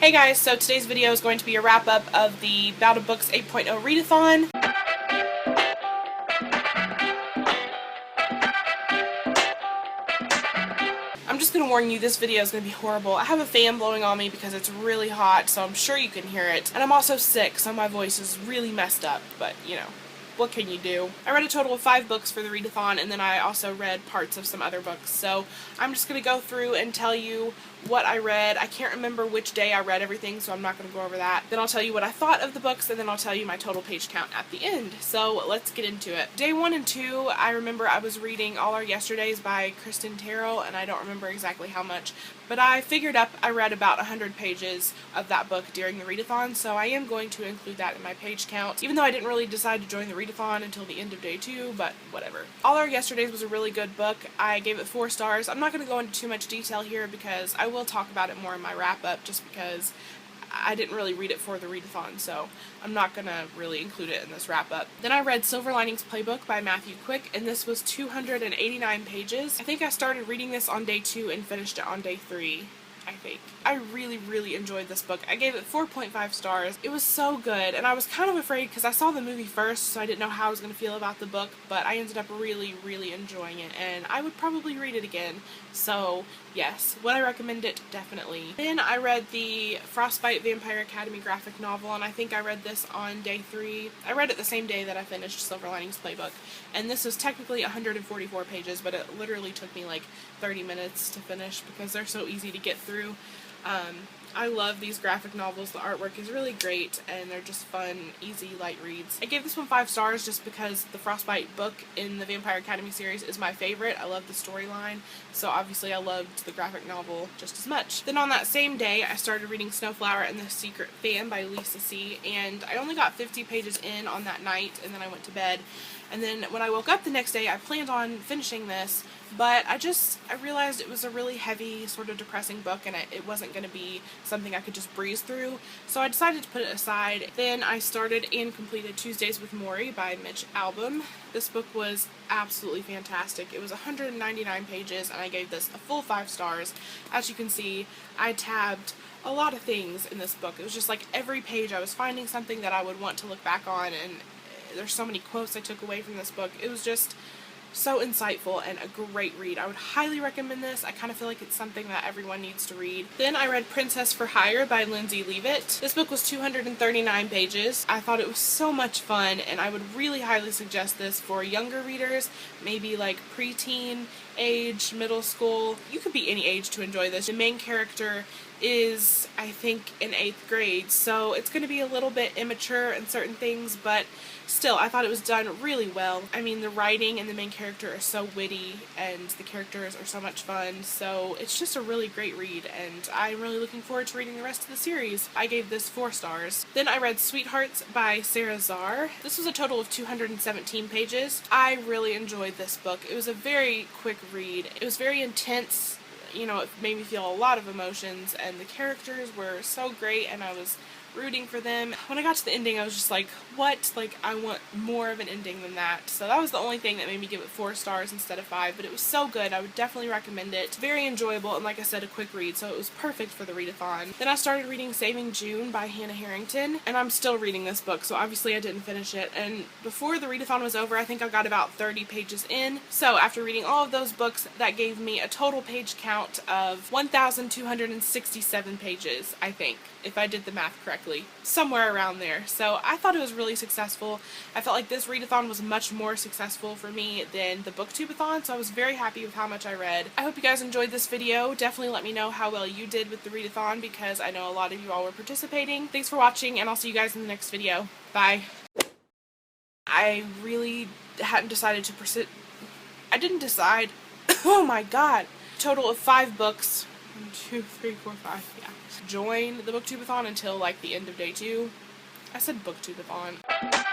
Hey guys, so today's video is going to be a wrap up of the Bout of Books 8.0 read-a-thon. I'm just going to warn you, this video is going to be horrible. I have a fan blowing on me because it's really hot, so I'm sure you can hear it. And I'm also sick, so my voice is really messed up, but you know, what can you do? I read a total of 5 books for the read-a-thon, and then I also read parts of some other books. So I'm just going to go through and tell you what I read. I can't remember which day I read everything, so I'm not going to go over that. Then I'll tell you what I thought of the books, and then I'll tell you my total page count at the end. So let's get into it. Day 1 and 2, I remember I was reading All Our Yesterdays by Kristen Terrell, and I don't remember exactly how much, but I figured up I read about 100 pages of that book during the read-a-thon, so I am going to include that in my page count, even though I didn't really decide to join the read-a-thon until the end of day 2, but whatever. All Our Yesterdays was a really good book. I gave it 4 stars. I'm not going to go into too much detail here because I will talk about it more in my wrap-up, just because I didn't really read it for the read-a-thon, so I'm not going to really include it in this wrap-up. Then I read Silver Linings Playbook by Matthew Quick, and this was 289 pages. I think I started reading this on day 2 and finished it on day 3. I think. I really enjoyed this book. I gave it 4.5 stars. It was so good, and I was kind of afraid because I saw the movie first, so I didn't know how I was going to feel about the book, but I ended up really enjoying it, and I would probably read it again. So yes, would I recommend it? Definitely. Then I read the Frostbite Vampire Academy graphic novel, and I think I read this on day 3. I read it the same day that I finished Silver Linings Playbook, and this is technically 144 pages, but it literally took me like 30 minutes to finish because they're so easy to get through. I love these graphic novels. The artwork is really great, and they're just fun, easy, light reads. I gave this one 5 stars just because the Frostbite book in the Vampire Academy series is my favorite. I love the storyline, so obviously I loved the graphic novel just as much. Then on that same day, I started reading Snowflower and the Secret Fan by Lisa C., and I only got 50 pages in on that night, and then I went to bed. And then when I woke up the next day, I planned on finishing this, but I realized it was a really heavy, sort of depressing book, and it wasn't going to be something I could just breeze through, so I decided to put it aside. Then I started and completed Tuesdays with Morrie by Mitch Albom. This book was absolutely fantastic. It was 199 pages, and I gave this a full 5 stars. As you can see, I tabbed a lot of things in this book. It was just like every page I was finding something that I would want to look back on, and there's so many quotes I took away from this book. It was just so insightful and a great read. I would highly recommend this. I kind of feel like it's something that everyone needs to read. Then I read Princess for Hire by Lindsay Leavitt. This book was 239 pages. I thought it was so much fun, and I would really highly suggest this for younger readers, maybe like preteen age, middle school. You could be any age to enjoy this. The main character is, I think, in 8th grade, so it's going to be a little bit immature in certain things, but still, I thought it was done really well. I mean, the writing and the main character are so witty, and the characters are so much fun, so it's just a really great read, and I'm really looking forward to reading the rest of the series. I gave this 4 stars. Then I read Sweethearts by Sarah Zarr. This was a total of 217 pages. I really enjoyed this book. It was a very quick read. It was very intense. You know, it made me feel a lot of emotions, and the characters were so great, and I was rooting for them. When I got to the ending, I was just like, what? Like, I want more of an ending than that. So that was the only thing that made me give it 4 stars instead of 5, but it was so good. I would definitely recommend it. Very enjoyable, and like I said, a quick read, so it was perfect for the read-a-thon. Then I started reading Saving June by Hannah Harrington, and I'm still reading this book, so obviously I didn't finish it. And before the read-a-thon was over, I think I got about 30 pages in. So after reading all of those books, that gave me a total page count of 1,267 pages, I think, if I did the math correctly. Somewhere around there. So I thought it was really successful. I felt like this read-a-thon was much more successful for me than the booktube-a-thon, so I was very happy with how much I read. I hope you guys enjoyed this video. Definitely let me know how well you did with the read-a-thon, because I know a lot of you all were participating. Thanks for watching, and I'll see you guys in the next video. Bye. I really hadn't decided to pursue. I didn't decide. Oh my god. Total of 5 books. 1, 2, 3, 4, 5. Yeah. Join the booktube-a-thon until like the end of day 2. I said booktube-a-thon.